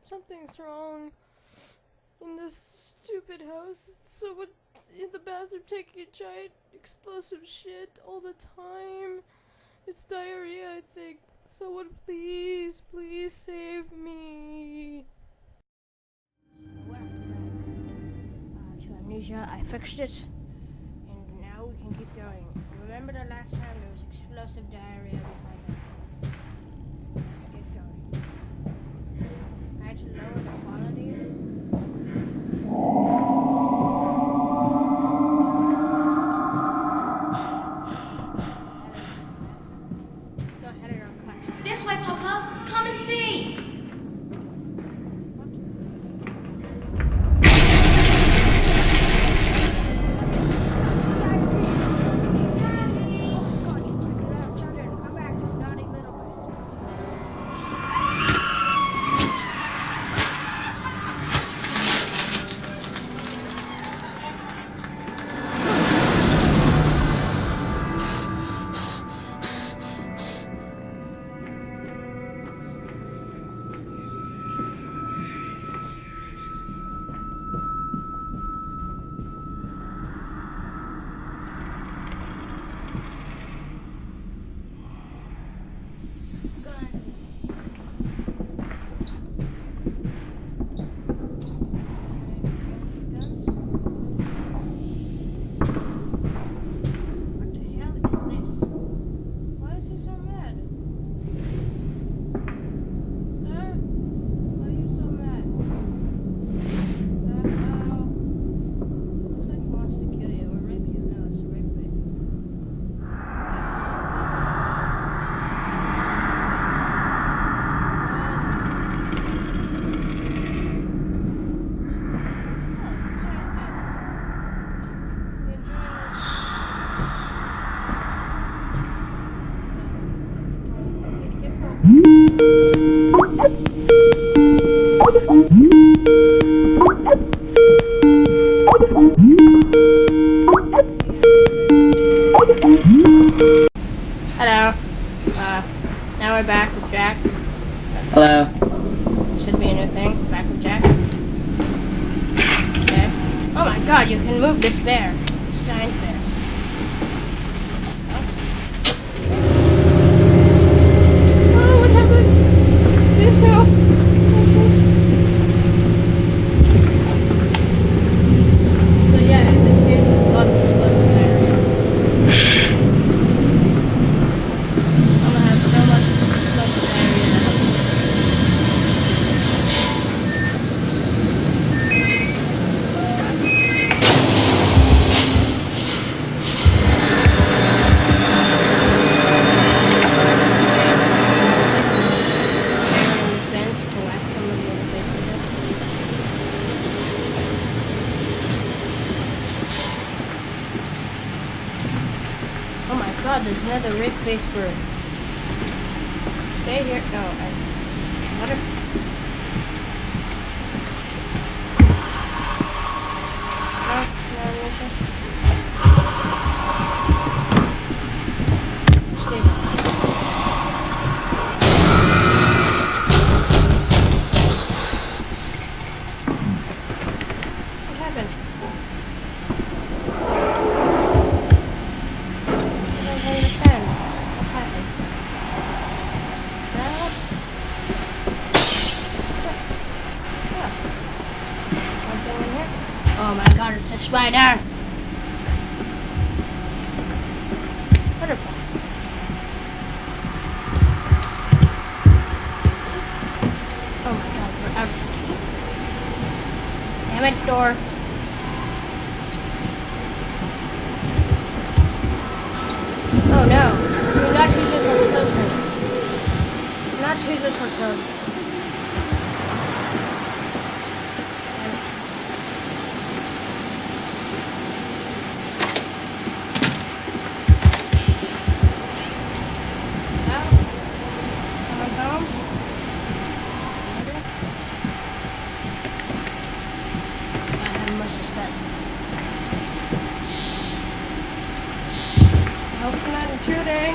Something's wrong in this stupid house. Someone's in the bathroom taking a giant explosive shit all the time. It's diarrhea, I think. Someone please save me. Welcome back to Amnesia. I fixed it, and now we can keep going. Remember the last time there was explosive diarrhea behind that? Let's get going. I had to lower the quality. This way, Papa. Come and see. Hello. Now we're back with Jack. Hello. Should be a new thing. Back with Jack. Okay. Oh my god, you can move this bear. This giant bear. Oh, what happened? Me too. So yeah, in this game there's a lot of explosive diarrhea. Someone has so much explosive diarrhea that vents to whack somebody in the face with it. Oh my god, there's another red face bird. Stay here. No, butterflies. No, Misha. Stay there. What happened? I don't understand. What happened? No? Something in here? Oh my god, it's a spider! Butterflies. Oh my god, we're outside. Damn it, door. Oh no, do not treat this as children. Do not treat this as children. Hope I'm not intruding.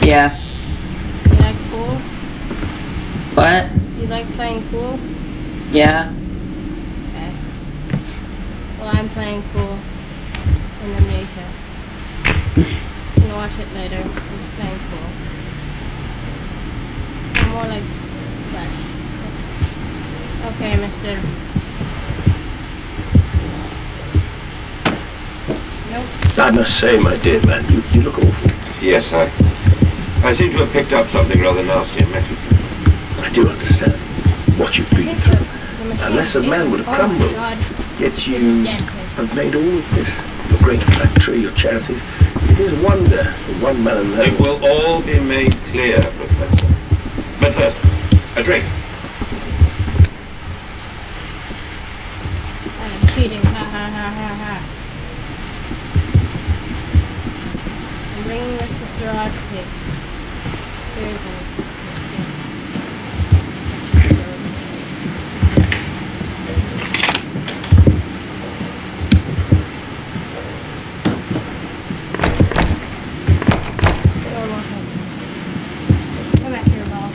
Yeah. Do you like pool? What? Do you like playing pool? Yeah. Okay. Well, I'm playing pool in amnesia. You can watch it later. I'm just playing pool. I'm more like flesh. Okay, mister. Nope. I must say, my dear man, you look awful. Yes, I seem to have picked up something rather nasty in Mexico. I do understand what you've I been think through. the machine Unless a is man would have oh crumbled. my god. Yet It's you dancing. have made all of this. Your great factory, your charities. It is a wonder for one man alone. It will all be made clear, Professor. But first, a drink. I am cheating. Ha ha ha ha ha. I'm bringing this to throw out pigs. Here's a Come back here, ball.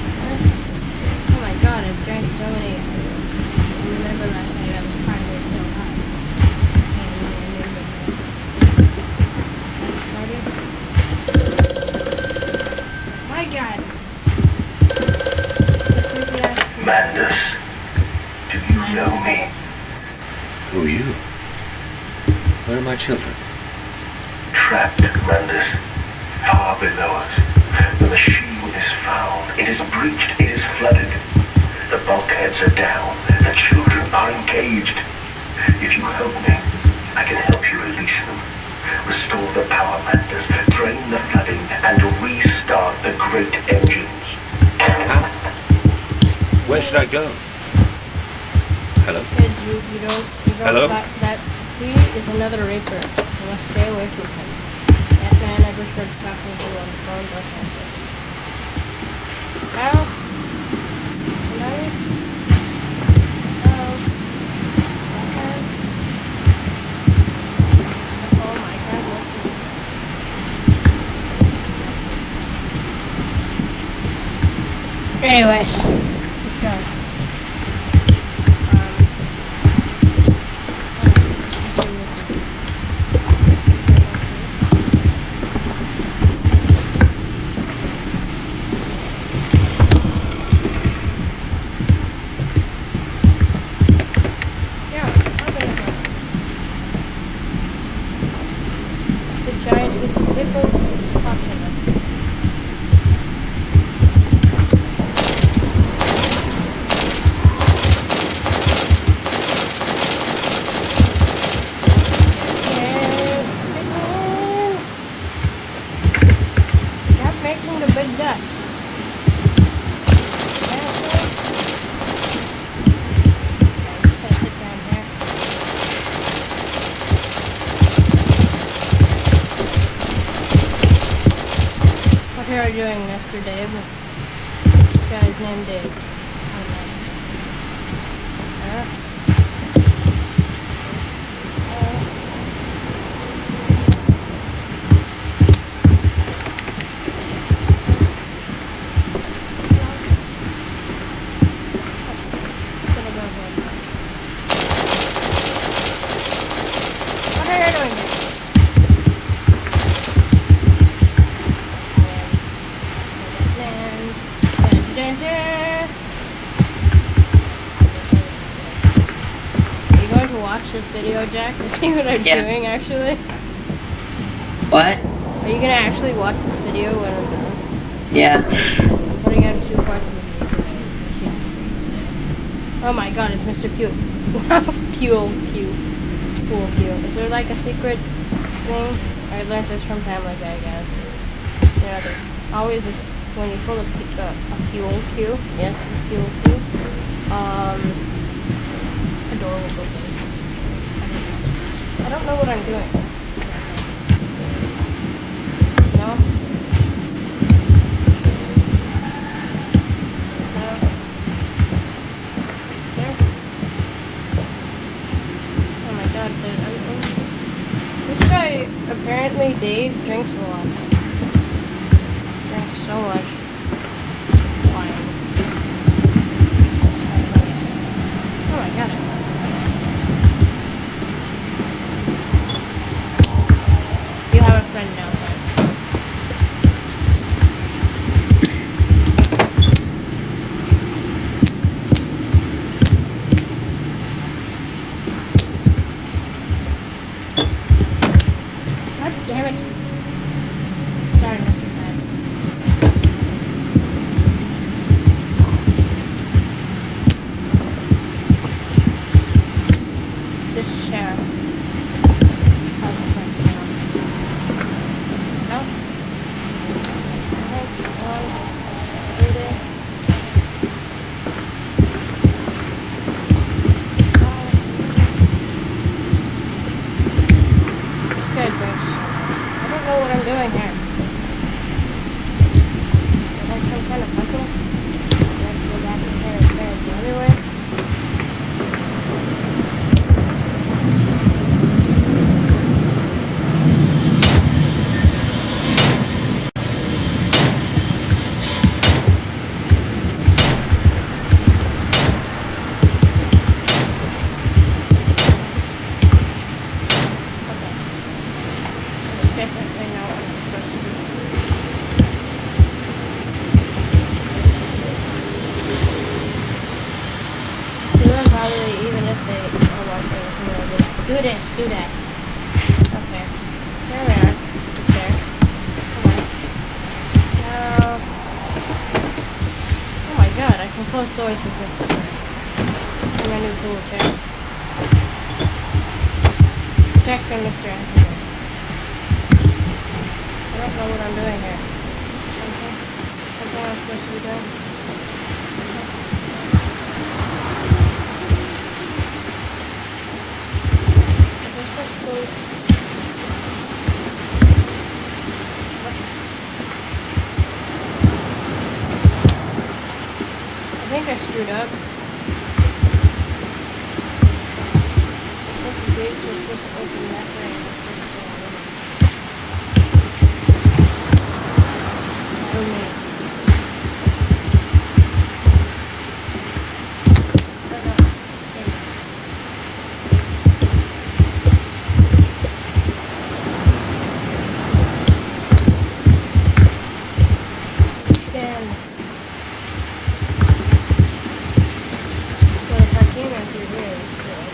Oh my god, I've drank so many. I remember last night I was partying so hard. My god. It's the creepy ass Madness. Do you know me? Who are you? Where are my children? Trapped, Mandus. Far below us. The machine is fouled. It is breached. It is flooded. The bulkheads are down. The children are engaged. If you help me, I can help you release them. Restore the power, Mandus. Drain the flooding and restart the great engines. How? Where should I go? Hello? kids, you don't Hello? that he is another raper. You must stay away from him. That man never starts talking to you on the phone, don't answer. Hello? Hello? Hello? Okay. Oh my god, what is this? Anyways, let's keep going. Giant hippopotamus. Stop making the big dust. I'm just gonna sit down here. What are you doing, Mr. Dave? This guy's named Dave. Sir? What are you doing here? Are you going to watch this video, Jack, to see what I'm Yeah. doing, actually? What? Are you going to actually watch this video when I'm done? Yeah. I'm putting out 2 parts of the video. Oh my god, it's Mr. Q. Q. It's cool, Q. Is there like a secret thing? I learned this from Family Guy, guys. You know, there's always this, when you pull a Q, yes, a Q, a door will open. I don't know what I'm doing. This guy, apparently Dave, drinks a lot. Drinks so much wine. It's not funny. Oh, I got it. You have a friend now, guys. God damn it. Sorry, Mr. Man. This chair. Have a friend now. No? Really? This guy drinks so much. I don't know what I'm doing here. Is that some kind of puzzle? Do I have to go back in here and try it the other way? Okay. Let's get that right now what I'm supposed to do. Do them probably even if they are watching it, you know, do this, do that. Okay. There we are. The chair. Come on. Now. Oh my god, I can close doors with this. And my new tool chair. Protection, Mr. Anthony. I don't know what I'm doing here. Something? Something I'm supposed to be doing? Is this supposed to go? I think I screwed up. I think the gates are supposed to open that way. And it's supposed to go over. Oh, me. Stand. But if I came in through here, it's still.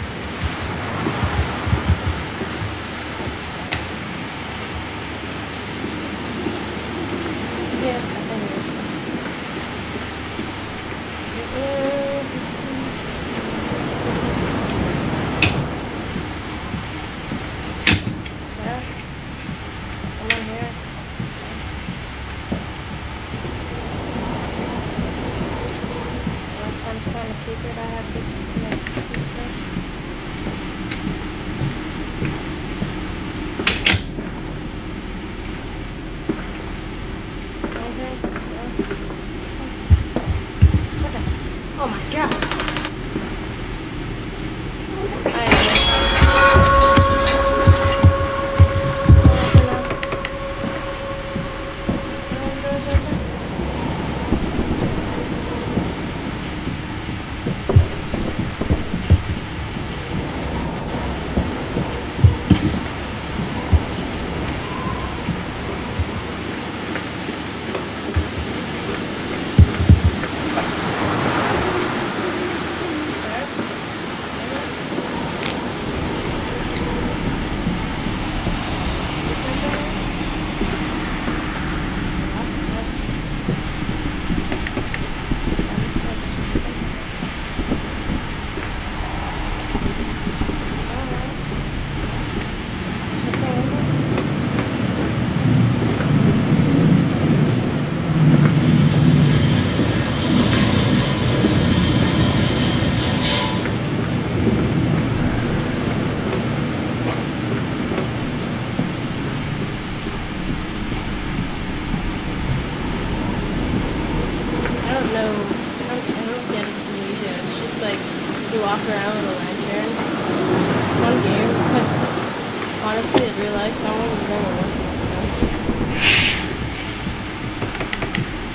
realized someone was going to look at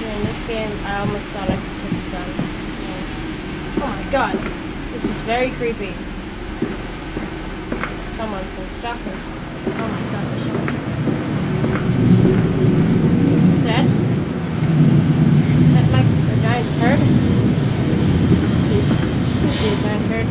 in this game, I almost thought I could take a gun. Oh my god, this is very creepy. Someone's been stalkers. Oh my god, there's so much. What's that? Is that like a giant turd? Please be a giant turd.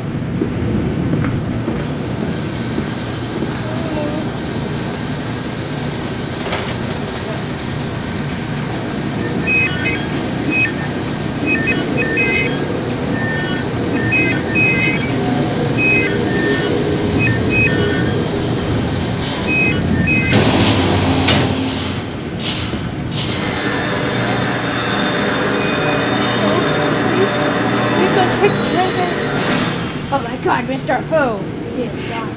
Oh my god, Mr. Who? It's gone.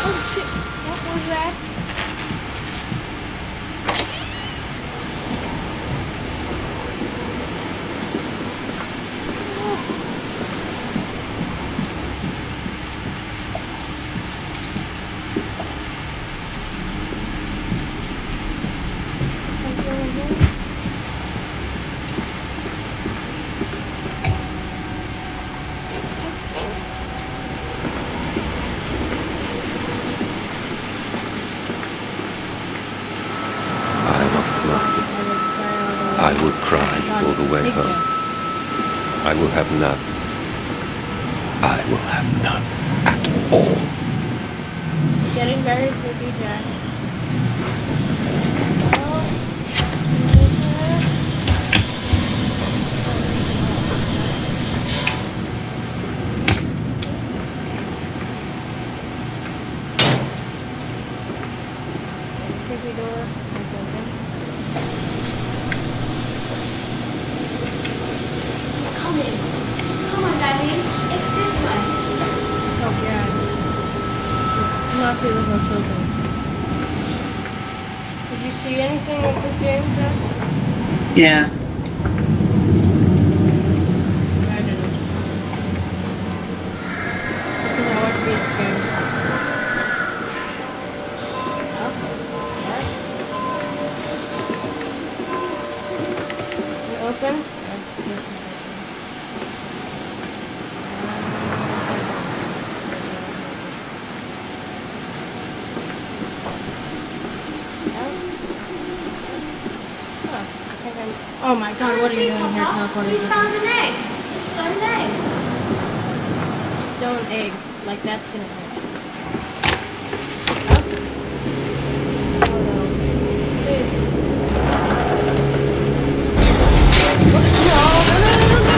Oh shit, what was that? I will cry all the way home. I will have none. I will have none at all. This is getting very creepy, Jack. Creepy door is open. It's coming. Come on, Daddy. It's this way. Oh god. Naughty little children. Did you see anything of this game, Jack? Yeah. I didn't. Because I want to be as scared as possible. Oh, sorry. You open? Oh my god, what are you doing here, teleporting? We found an egg. A stone egg. Stone egg. Like that's gonna hurt. Oh no. Please. What? No, no, no, no, no.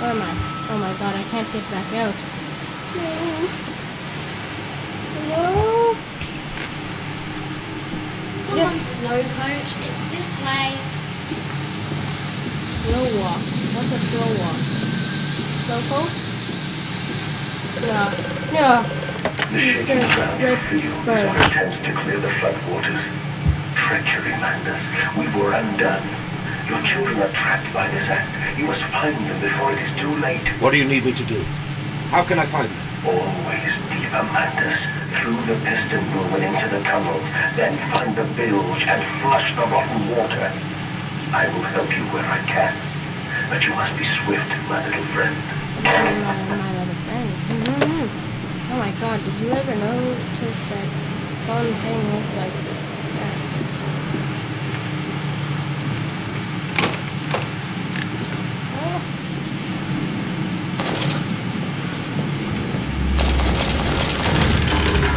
Where am I? Oh my god, I can't get back out. Hello? Come Yeah. on, slow coach. It's this way. Slow walk. What's a slow walk? Slow walk? Yeah. Yeah. The Mr. shaking ground Red field Bird. attempts to clear the floodwaters. Treachery, Mandus. We were undone. Your children are trapped by this act. You must find them before it is too late. What do you need me to do? How can I find them? Always deeper, Mandus. Through the piston room and into the tunnels. Then find the bilge and flush the rotten water. I will help you where I can. But you must be swift, my little friend. My little friend. Oh my god, did you ever notice that fun thing looks like that? Oh.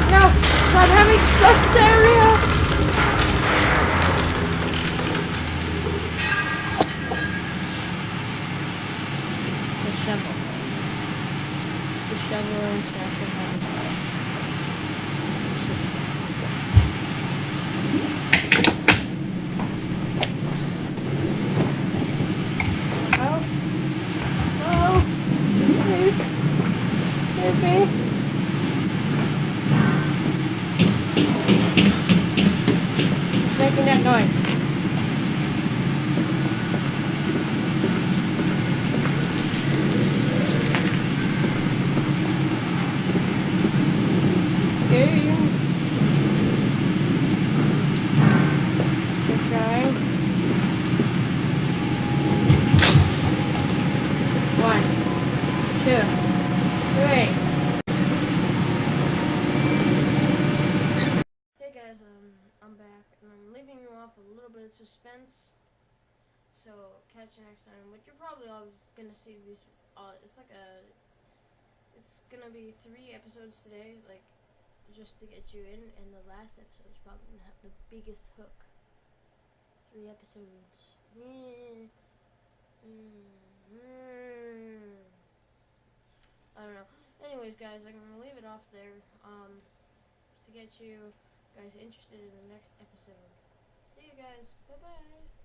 No! Stop having to explosive diarrhea! The shovel. It's the shovel and snatcher habitat. 6. Oh. Oh. Please. Save me. It's making that noise. Game. Let's get going. 1, 2, 3. Hey guys, I'm back, and I'm leaving you off with a little bit of suspense. So catch you next time. But you're probably all gonna see these. It's gonna be 3 episodes today, like just to get you in, and the last episode is probably gonna have the biggest hook. 3 episodes. I don't know. Anyways, guys, I'm gonna leave it off there. To get you guys interested in the next episode. See you guys. Bye bye.